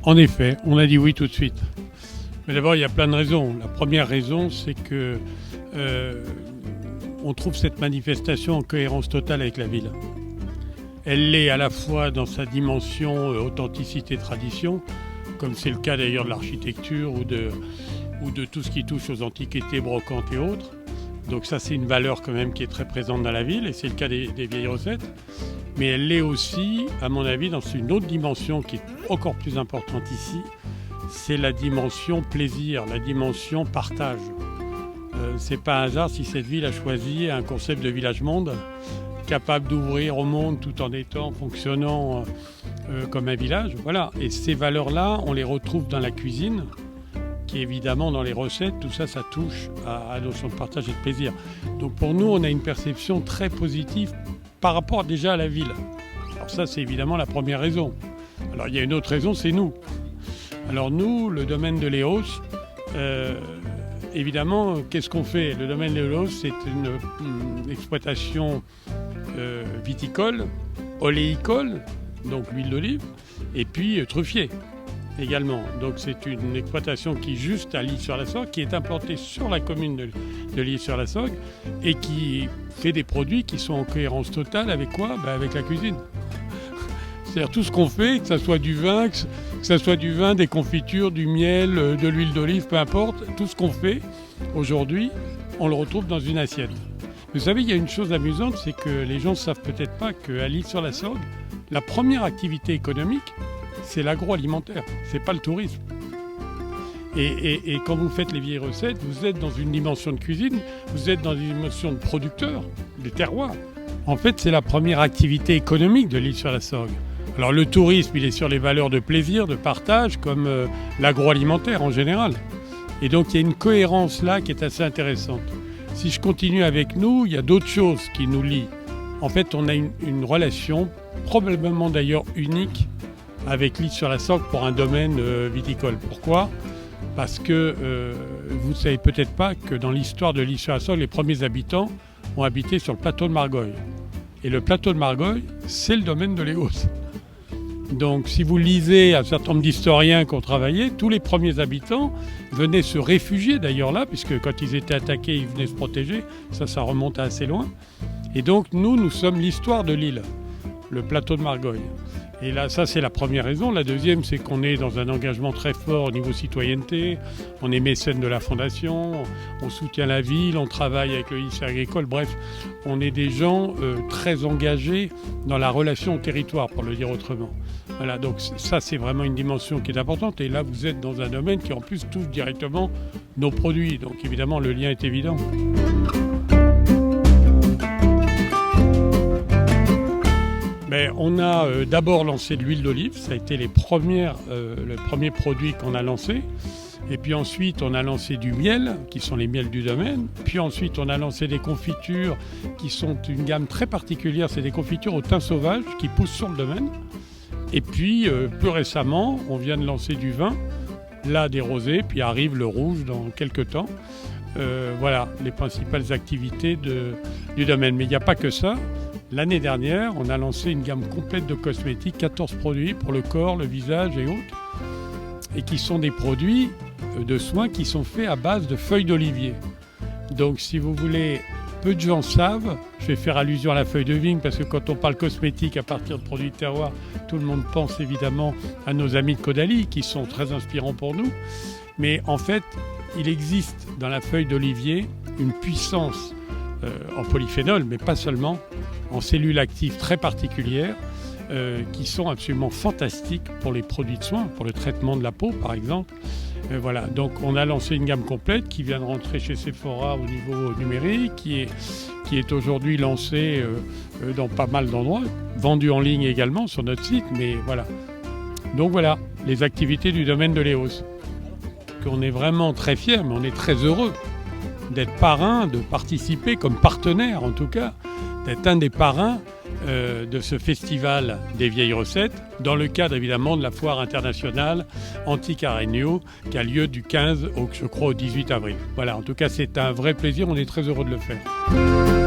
En effet, on a dit oui tout de suite. Mais d'abord, il y a plein de raisons. La première raison, c'est que on trouve cette manifestation en cohérence totale avec la ville. Elle l'est à la fois dans sa dimension authenticité-tradition, comme c'est le cas d'ailleurs de l'architecture ou de tout ce qui touche aux antiquités, brocantes et autres. Donc ça, c'est une valeur quand même qui est très présente dans la ville, et c'est le cas des vieilles recettes. Mais elle l'est aussi, à mon avis, dans une autre dimension qui est encore plus importante ici, c'est la dimension plaisir, la dimension partage. C'est pas un hasard si cette ville a choisi un concept de village-monde capable d'ouvrir au monde tout en étant fonctionnant comme un village. Voilà. Et ces valeurs-là, on les retrouve dans la cuisine, qui évidemment dans les recettes, tout ça, ça touche à la notion de partage et de plaisir. Donc pour nous, on a une perception très positive par rapport déjà à la ville. Alors ça, c'est évidemment la première raison. Alors il y a une autre raison, c'est nous. Alors nous, le domaine de Léos, évidemment, qu'est-ce qu'on fait? Le domaine de Léos, c'est une exploitation viticole, oléicole, donc l'huile d'olive, et puis truffier également. Donc c'est une exploitation qui est juste à L'Isle-sur-la-Sorgue, qui est implantée sur la commune de L'Isle-sur-la-Sorgue et qui fait des produits qui sont en cohérence totale avec quoi? Avec la cuisine. C'est-à-dire tout ce qu'on fait, que ce soit du vin, des confitures, du miel, de l'huile d'olive, peu importe, tout ce qu'on fait aujourd'hui, on le retrouve dans une assiette. Vous savez, il y a une chose amusante, c'est que les gens ne savent peut-être pas qu'à L'Isle-sur-la-Sorgue, la première activité économique, c'est l'agroalimentaire, c'est pas le tourisme. Et quand vous faites les vieilles recettes, vous êtes dans une dimension de cuisine, vous êtes dans une dimension de producteur, des terroirs. En fait, c'est la première activité économique de L'Isle-sur-la-Sorgue. Alors le tourisme, il est sur les valeurs de plaisir, de partage, comme l'agroalimentaire en général. Et donc il y a une cohérence là qui est assez intéressante. Si je continue avec nous, il y a d'autres choses qui nous lient. En fait, on a une relation, probablement d'ailleurs unique, avec L'Isle-sur-la-Sorgue pour un domaine viticole. Pourquoi? Parce que vous ne savez peut-être pas que dans l'histoire de L'Isle-sur-la-Sorgue, les premiers habitants ont habité sur le plateau de Margolles. Et le plateau de Margolles, c'est le domaine de Léos. Donc si vous lisez un certain nombre d'historiens qui ont travaillé, tous les premiers habitants venaient se réfugier d'ailleurs là, puisque quand ils étaient attaqués, ils venaient se protéger. Ça remonte à assez loin. Et donc nous sommes l'histoire de l'île, le plateau de Margolles. Et là, ça, c'est la première raison. La deuxième, c'est qu'on est dans un engagement très fort au niveau citoyenneté. On est mécène de la fondation, on soutient la ville, on travaille avec le lycée agricole. Bref, on est des gens très engagés dans la relation au territoire, pour le dire autrement. Voilà, donc ça, c'est vraiment une dimension qui est importante. Et là, vous êtes dans un domaine qui, en plus, touche directement nos produits. Donc, évidemment, le lien est évident. Mais on a d'abord lancé de l'huile d'olive, ça a été le premier produit qu'on a lancé. Et puis ensuite, on a lancé du miel, qui sont les miels du domaine. Puis ensuite, on a lancé des confitures qui sont une gamme très particulière. C'est des confitures au thym sauvage qui poussent sur le domaine. Et puis, plus récemment, on vient de lancer du vin, là des rosés, puis arrive le rouge dans quelques temps. Voilà les principales activités du domaine. Mais il n'y a pas que ça. L'année dernière, on a lancé une gamme complète de cosmétiques, 14 produits pour le corps, le visage et autres, et qui sont des produits de soins qui sont faits à base de feuilles d'olivier. Donc si vous voulez, peu de gens savent, je vais faire allusion à la feuille de vigne, parce que quand on parle cosmétique à partir de produits de terroir, tout le monde pense évidemment à nos amis de Caudalie, qui sont très inspirants pour nous. Mais en fait, il existe dans la feuille d'olivier une puissance en polyphénol, mais pas seulement, en cellules actives très particulières qui sont absolument fantastiques pour les produits de soins, pour le traitement de la peau par exemple. Voilà, donc on a lancé une gamme complète qui vient de rentrer chez Sephora au niveau numérique, qui est aujourd'hui lancée dans pas mal d'endroits, vendue en ligne également sur notre site, mais voilà. Donc voilà, les activités du domaine de Léos. On est vraiment très fiers, mais on est très heureux d'être parrain, de participer comme partenaire en tout cas, d'être un des parrains de ce festival des vieilles recettes, dans le cadre évidemment de la foire internationale Anticarregno qui a lieu du 15 au 18 avril. Voilà, en tout cas c'est un vrai plaisir, on est très heureux de le faire.